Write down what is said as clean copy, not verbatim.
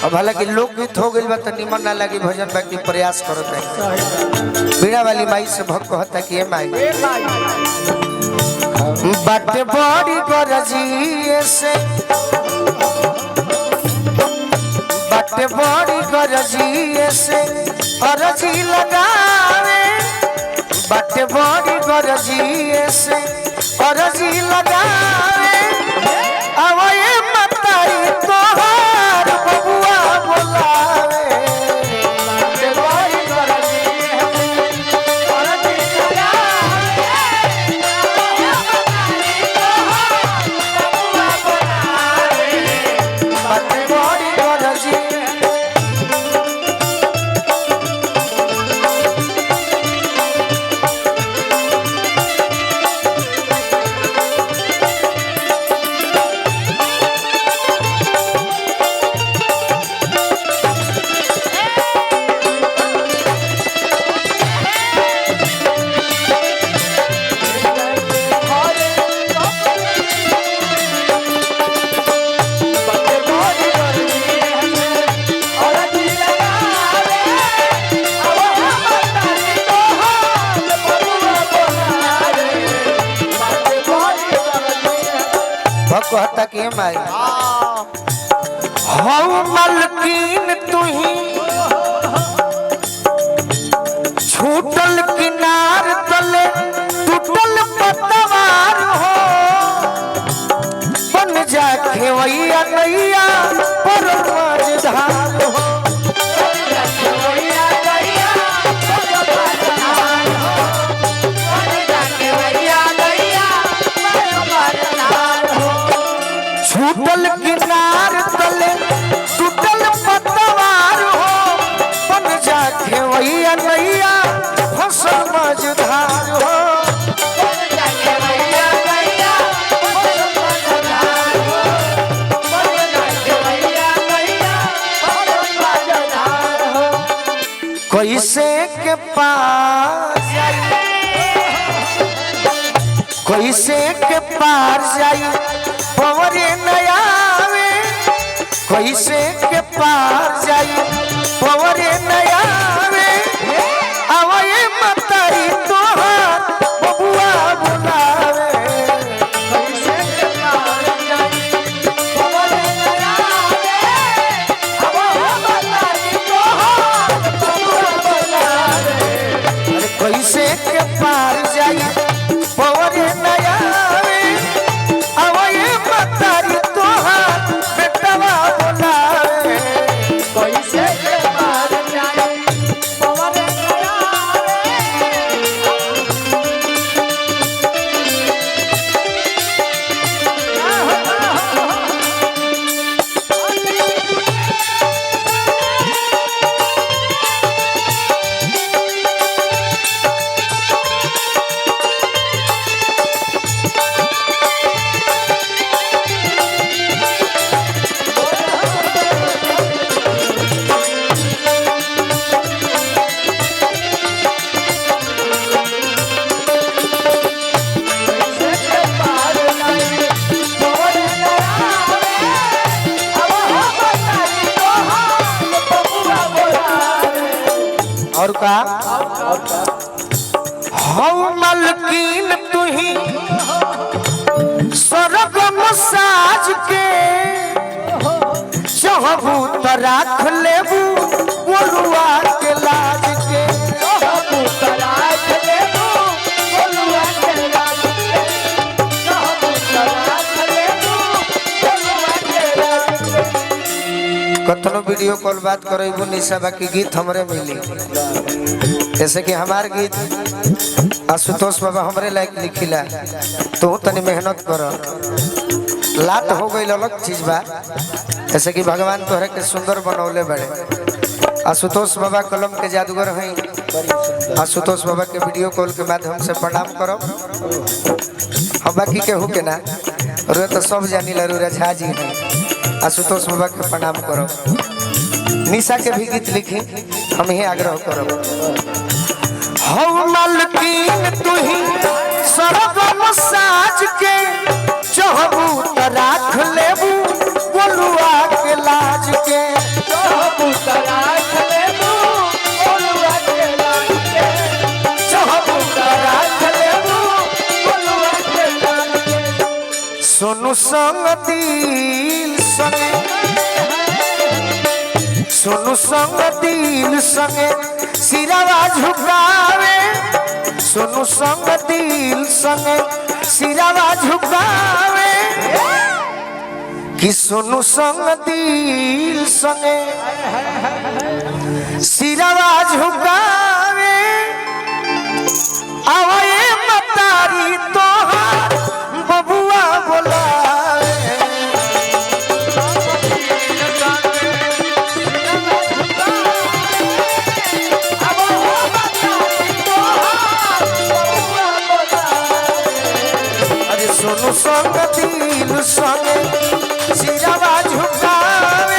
अब हालांकि लोकगीत हो गई बा तो निमन ना लगी भजन बाकी प्रयास करत है। बीड़ा वाली माई से भक्त कहता कि माई बाटे बड़ी गरजी से बाटे बड़ी गरजी से अरजी लगावे बाटे बड़ी गरजी से अरजी लगावे आवए मताई तोहार बबुआ बोलावे बाटे बड़ी गरजी अरजी लगावे बाटे बड़ी गरजी कहता कि माई हौ मलकीन तुही छूटल किनार तले टूटल पतवार हो बन जा खेवैया नैया पर मझधार हो छूटल किनार तले टूटल पतवार हो बन जा खेवैया नैया फसल मझधार हो कैसे के पार कैसे के पार जाई पवरे नयावे कैसे के पार जाई पवरे नयावे आवए मताई तोहार बबुआ बुलावे कैसे के पार जाई पवरे नयावे आवए मताई तोहार बबुआ बुलावे अरे कैसे के पार जाई पवरे नयावे आवए मतारी तोहार बेटवा बोलावे कैसे के पार जाई पवरे और का हौ मलकीन तुही सरगम साज के चाहबू त राख लेबू गोलुआ के लाज के चाहबू त राख लेबू गोलुआ के लाज के चाहबू त राख लेबू गोलुआ के लाज के कतनो वीडियो कॉल बात करेबू निशा बाकी गीत हमरे मिली जैसे कि हमार गीत आशुतोष बाबा हमरे लायक लिखिला तो तनी मेहनत कर लात हो गई अलग चीज बा जैसे कि भगवान तोहरे के सुंदर बनौले बड़े आशुतोष बाबा कलम के जादूगर हैं आशुतोष बाबा के वीडियो कॉल के माध्यम से प्रणाम करो हम बाकी के हो के ना रो तो सब जानी लरूरा झा जी हैं आशुतोष बाबा के प्रणाम करो निशा के भी गीत लिखी हम ही आग्रह करो हौ मलकीन तुही सरगम साज के चाहबू त राख लेबू गोलुआ के लाज के संग दिल संगे सोनू संग दिल संगे सिरावा झुकावे सोनू संग दिल संगे सिरावा झुकावे कि सोनू संग दिल संगे सिरावा झुकावे आवे मतारी तोहार बबुआ बोलावे अरे सोनू संग दिल संगे सिरावा झुकावे